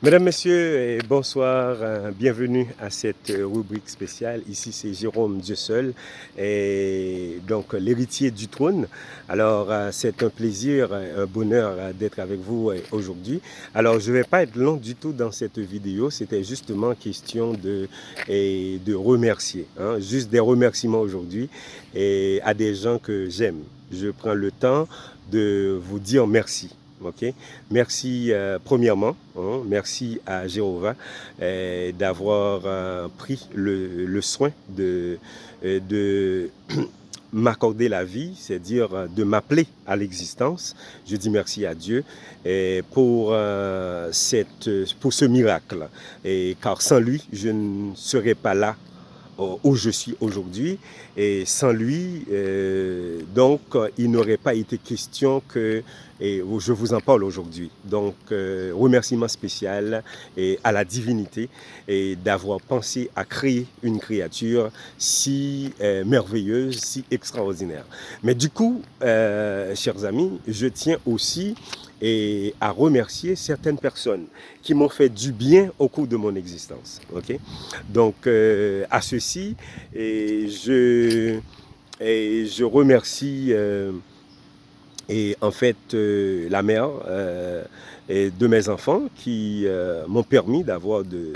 Mesdames, Messieurs, bonsoir, bienvenue à cette rubrique spéciale. Ici, c'est Jérôme Dieu seul, et donc l'héritier du trône. Alors, c'est un plaisir, un bonheur d'être avec vous aujourd'hui. Alors, je ne vais pas être long du tout dans cette vidéo, c'était justement question de remercier, hein, juste des remerciements aujourd'hui à des gens que j'aime. Je prends le temps de vous dire merci. Okay. Merci premièrement, hein, merci à Jéhovah d'avoir pris le soin de m'accorder la vie, c'est-à-dire de m'appeler à l'existence. Je dis merci à Dieu pour ce miracle, car sans lui, je ne serais pas là où je suis aujourd'hui, et sans lui, donc il n'aurait pas été question que je vous en parle aujourd'hui. Donc remerciement spécial à la divinité d'avoir pensé à créer une créature si merveilleuse, si extraordinaire. Mais du coup, chers amis, je tiens aussi à remercier certaines personnes qui m'ont fait du bien au cours de mon existence. Okay? Donc, à ceci, je remercie en fait la mère de mes enfants qui m'ont permis d'avoir de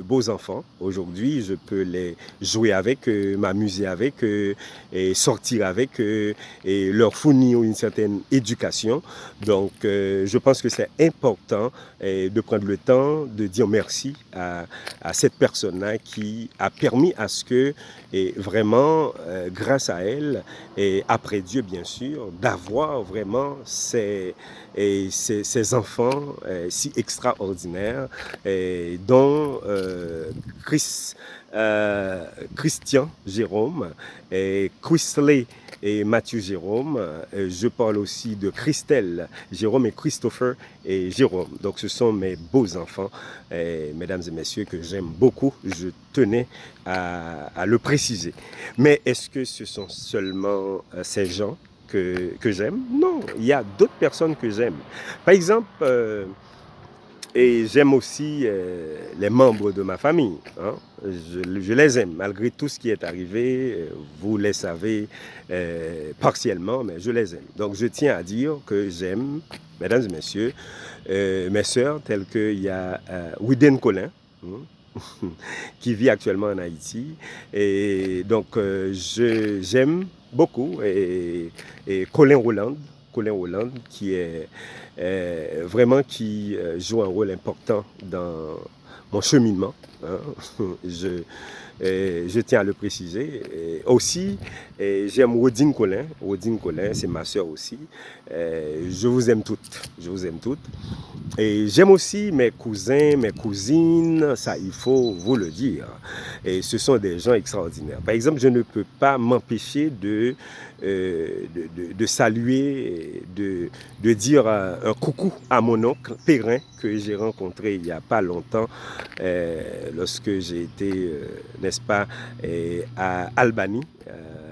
beaux enfants. Aujourd'hui, je peux les jouer avec eux, m'amuser avec eux, et sortir avec eux et leur fournir une certaine éducation. Donc, je pense que c'est important de prendre le temps de dire merci à cette personne-là qui a permis à ce que, vraiment, grâce à elle, et après Dieu bien sûr, d'avoir vraiment ces enfants si extraordinaires dont Christian Jérôme, Chrisley et Mathieu Jérôme. Je parle aussi de Christelle Jérôme et Christopher et Jérôme. Donc ce sont mes beaux enfants, mesdames et messieurs, que j'aime beaucoup. Je tenais à le préciser. Mais est-ce que ce sont seulement ces gens que j'aime? Non, il y a d'autres personnes que j'aime. Par exemple, et j'aime aussi les membres de ma famille. Hein. Je les aime, malgré tout ce qui est arrivé. Vous les savez partiellement, mais je les aime. Donc je tiens à dire que j'aime, mesdames et messieurs, mes sœurs, telles qu'il y a Widen Colin, qui vit actuellement en Haïti. Et donc, j'aime beaucoup Colin Roland, qui est vraiment qui joue un rôle important dans mon cheminement. Hein. Je tiens à le préciser. Aussi, j'aime Rodine Colin. Rodine Colin, c'est ma sœur aussi. Je vous aime toutes. Je vous aime toutes. Et j'aime aussi mes cousins, mes cousines, ça il faut vous le dire. Et ce sont des gens extraordinaires. Par exemple, je ne peux pas m'empêcher de saluer, de dire un coucou à mon oncle Perrin que j'ai rencontré il n'y a pas longtemps lorsque j'ai été, n'est-ce pas, à Albany,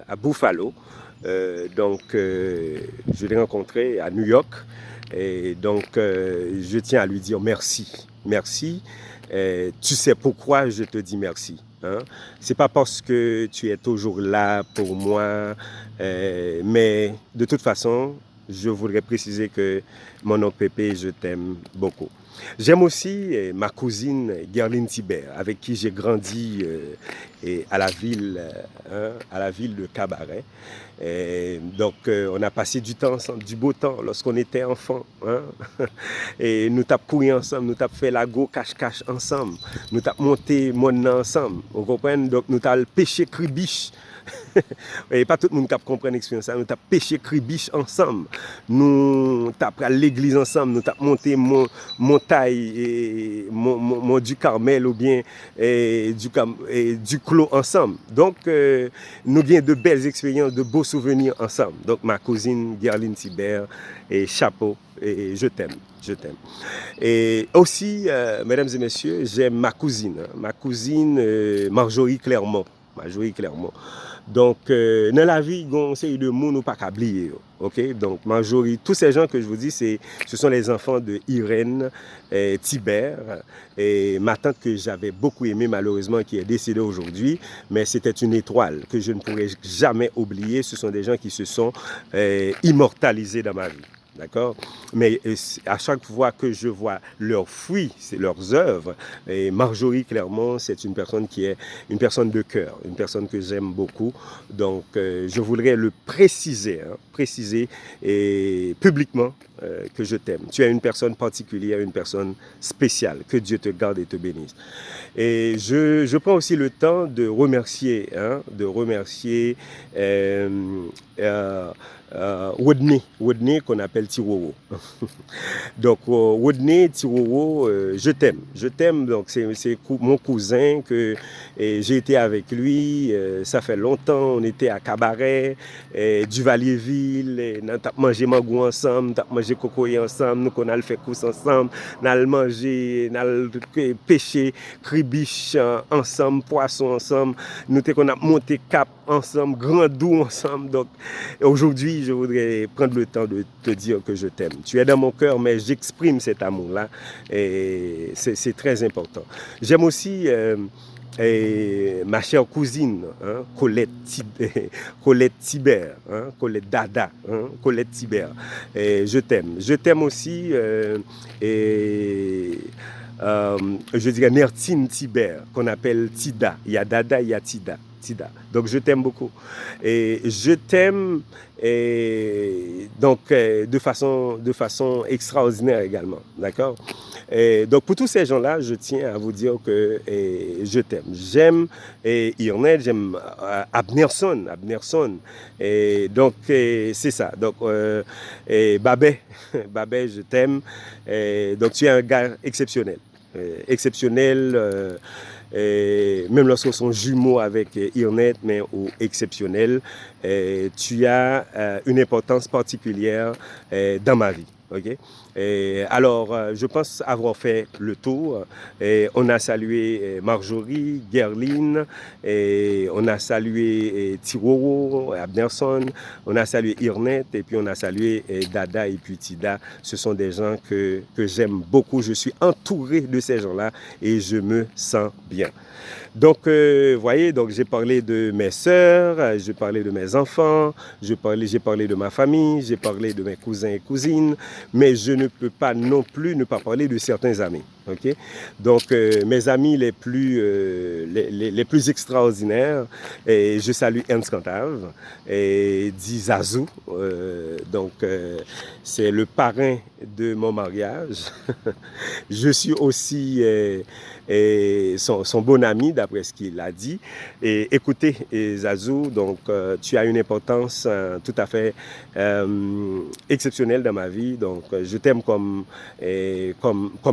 à Buffalo. Donc, je l'ai rencontré à New York. Et donc, je tiens à lui dire merci. Merci. Tu sais pourquoi je te dis merci. Hein? C'est pas parce que tu es toujours là pour moi, mais de toute façon, je voudrais préciser que mon oncle Pépé, je t'aime beaucoup. J'aime aussi ma cousine Gerline Thibert, avec qui j'ai grandi à la ville de Cabaret. Et donc, on a passé du temps ensemble, du beau temps lorsqu'on était enfant. Hein? Et nous t'avons couru ensemble, nous t'avons fait la go cache-cache ensemble, nous t'avons monté mon ensemble. Vous comprenez? Donc, nous t'avons pêché cribiche. Et pas tout le monde qui comprend l'expérience. Nous avons pêché cribiche ensemble. Nous avons à l'église ensemble. Nous avons monté montagne, mon du Carmel ou bien du Clos ensemble. Donc, nous avons de belles expériences, de beaux souvenirs ensemble. Donc, ma cousine Gerline Thibert, et chapeau, et je t'aime. Je t'aime. Et aussi, mesdames et messieurs, j'aime ma cousine Marjorie Clermont. Marjorie Clermont. Donc, dans la vie, on sait de monde ou pas oublier. Ok, donc tous ces gens que je vous dis, ce sont les enfants de Irène Thibert, et ma tante que j'avais beaucoup aimée malheureusement, qui est décédée aujourd'hui, mais c'était une étoile que je ne pourrai jamais oublier. Ce sont des gens qui se sont immortalisés dans ma vie. D'accord? Mais à chaque fois que je vois leurs fruits, leurs œuvres, et Marjorie, clairement, c'est une personne qui est une personne de cœur, une personne que j'aime beaucoup. Donc, je voudrais le préciser, préciser et publiquement que je t'aime. Tu es une personne particulière, une personne spéciale. Que Dieu te garde et te bénisse. Et je prends aussi le temps de remercier, Rodney qu'on appelle Tiroro. Donc Rodney Tiroro, je t'aime. Donc c'est mon cousin que j'ai été avec lui. Ça fait longtemps. On était à Cabaret, Duvalier-Ville. On a mangé mangou ensemble, on a mangé cocoyer ensemble. Nous on a fait course ensemble, on a mangé, on a pêché cribiche ensemble, poisson ensemble. Nous on a monté cap ensemble, grand doux ensemble. Donc aujourd'hui, je voudrais prendre le temps de te dire que je t'aime. Tu es dans mon cœur, mais j'exprime cet amour-là et c'est très important. J'aime aussi ma chère cousine, Colette Thibert, Colette Dada, Colette Thibert. Je t'aime. Je t'aime aussi je dirais Nertine Thibert, qu'on appelle Tida. Il y a Dada, il y a Tida. Donc je t'aime beaucoup. Et je t'aime donc de façon extraordinaire également. D'accord? Donc pour tous ces gens-là, je tiens à vous dire que je t'aime. J'aime Irnette, j'aime Abnerson. Et donc c'est ça. Donc Babet, je t'aime. Donc tu es un gars exceptionnel. Même lorsqu'ils sont jumeaux avec Irnette, mais exceptionnel, tu as une importance particulière dans ma vie. Okay? Alors, je pense avoir fait le tour. On a salué Marjorie, Gerline, on a salué Tiroro, Abnerson, on a salué Irnette, et puis on a salué Dada et puis Tida. Ce sont des gens que j'aime beaucoup. Je suis entouré de ces gens-là et je me sens bien. Donc, voyez, donc j'ai parlé de mes sœurs, j'ai parlé de mes enfants, j'ai parlé de ma famille, j'ai parlé de mes cousins et cousines, mais je ne peux pas non plus ne pas parler de certains amis. Okay? Donc, mes amis les plus extraordinaires, je salue Ernst Cantave, dit Zazou, donc c'est le parrain de mon mariage. Je suis aussi son bon ami, d'après ce qu'il a dit. Et écoutez, Zazou, donc tu as une importance tout à fait exceptionnelle dans ma vie. Donc, je t'aime comme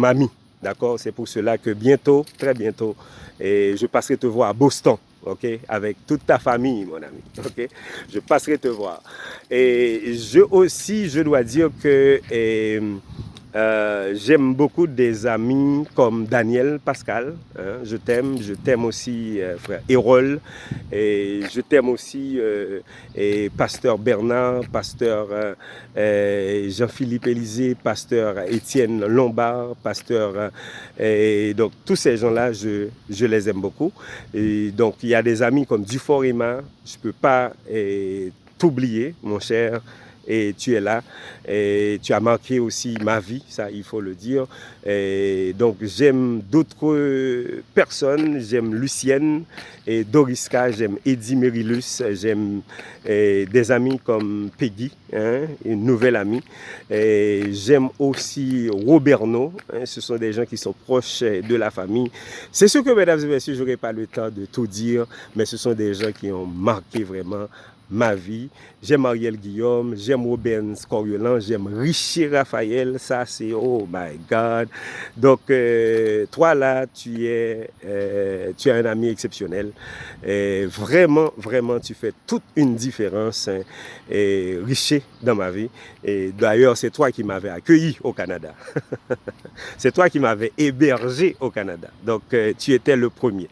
ami. D'accord? C'est pour cela que bientôt, très bientôt, je passerai te voir à Boston. Ok, avec toute ta famille, mon ami. Ok, je passerai te voir. Et je dois dire que j'aime beaucoup des amis comme Daniel Pascal. Je t'aime aussi frère Hérol. Et je t'aime aussi pasteur Bernard, pasteur Jean-Philippe Élysée, pasteur Étienne Lombard, pasteur. Donc tous ces gens-là, je les aime beaucoup. Et donc il y a des amis comme Dufour Emma. Je ne peux pas t'oublier, mon cher. Et tu es là, et tu as marqué aussi ma vie, ça il faut le dire. Et donc j'aime d'autres personnes, j'aime Lucienne et Doriska, j'aime Eddie Merilus, j'aime des amis comme Peggy, une nouvelle amie. Et j'aime aussi Roberno, ce sont des gens qui sont proches de la famille. C'est sûr que, mesdames et messieurs, je n'aurai pas le temps de tout dire, mais ce sont des gens qui ont marqué vraiment ma vie. J'aime Ariel Guillaume, j'aime Robin Coriolan, j'aime Richie Raphaël, ça c'est oh my God. Donc toi là, tu es un ami exceptionnel. Et vraiment, vraiment, tu fais toute une différence, hein, et Richie dans ma vie. Et d'ailleurs, c'est toi qui m'avais accueilli au Canada. C'est toi qui m'avais hébergé au Canada. Donc tu étais le premier.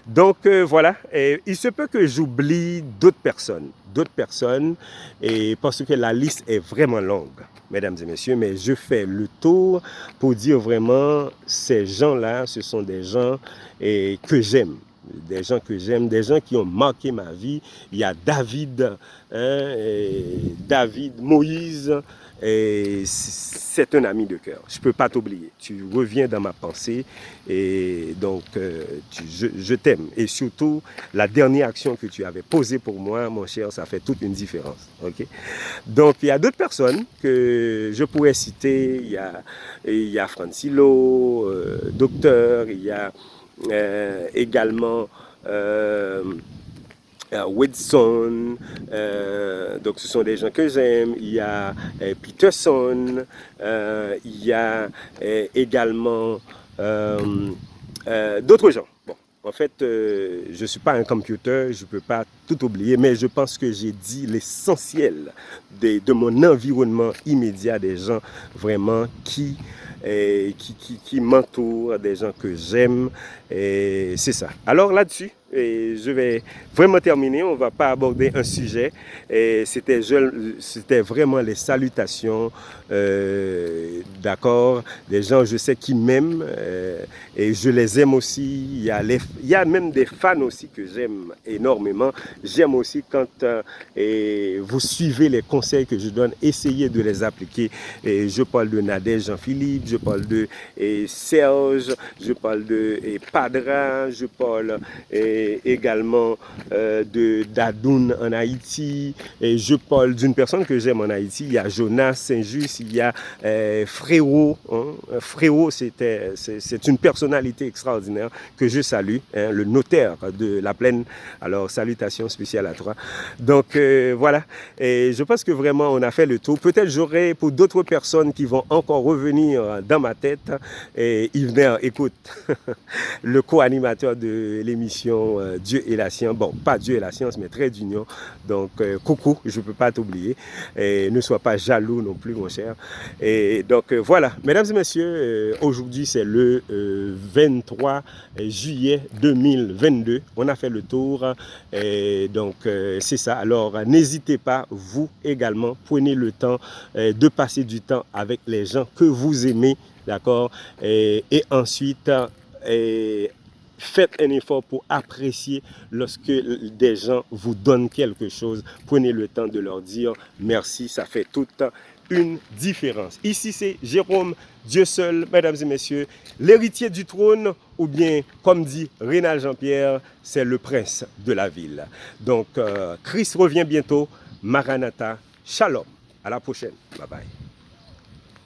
Donc voilà, et il se peut que j'oublie d'autres personnes, et parce que la liste est vraiment longue, mesdames et messieurs, mais je fais le tour pour dire vraiment, ces gens-là, ce sont des gens que j'aime. Des gens qui ont marqué ma vie. Il y a David, hein, David, Moïse, et c'est un ami de cœur. Je ne peux pas t'oublier. Tu reviens dans ma pensée et donc je t'aime. Et surtout, la dernière action que tu avais posée pour moi, mon cher, ça fait toute une différence. Okay? Donc, il y a d'autres personnes que je pourrais citer. Il y a Francilo, docteur, il y a également Whitson, donc ce sont des gens que j'aime. Il y a Peterson, il y a également d'autres gens. Bon, en fait, je ne suis pas un computer, je ne peux pas tout oublier, mais je pense que j'ai dit l'essentiel de mon environnement immédiat, des gens vraiment qui m'entourent, des gens que j'aime, et c'est ça. Alors là-dessus, je vais vraiment terminer, on ne va pas aborder un sujet, c'était vraiment les salutations, d'accord, des gens je sais qui m'aiment, et je les aime aussi, il y a même des fans aussi que j'aime énormément. J'aime aussi quand vous suivez les conseils que je donne, essayez de les appliquer. Et je parle de Nadège Jean-Philippe, je parle de Serge, je parle de Padra, je parle également de Dadoun en Haïti, et je parle d'une personne que j'aime en Haïti. Il y a Jonas Saint-Just, il y a Frérot. Hein. Frérot, c'est une personnalité extraordinaire que je salue, hein, le notaire de la Plaine. Alors, salutations spéciales à toi. Donc, voilà. Et je pense que vraiment, on a fait le tour. Peut-être j'aurai pour d'autres personnes qui vont encore revenir dans ma tête. Et Yvener, écoute, le co-animateur de l'émission Dieu et la science. Bon, pas Dieu et la science, mais Trait d'Union. Donc, coucou, je ne peux pas t'oublier. Et ne sois pas jaloux non plus, mon cher. Et donc, voilà. Mesdames et messieurs, aujourd'hui, c'est le 23 juillet 2022. On a fait le tour. Et donc, c'est ça. Alors, n'hésitez pas, vous également, prenez le temps de passer du temps avec les gens que vous aimez, d'accord? Et ensuite, faites un effort pour apprécier lorsque des gens vous donnent quelque chose. Prenez le temps de leur dire merci, ça fait toute une différence. Ici, c'est Jérôme Dieu seul, mesdames et messieurs, l'héritier du trône, ou bien, comme dit Rénal Jean-Pierre, c'est le prince de la ville. Donc, Christ revient bientôt. Maranatha, shalom. À la prochaine. Bye bye.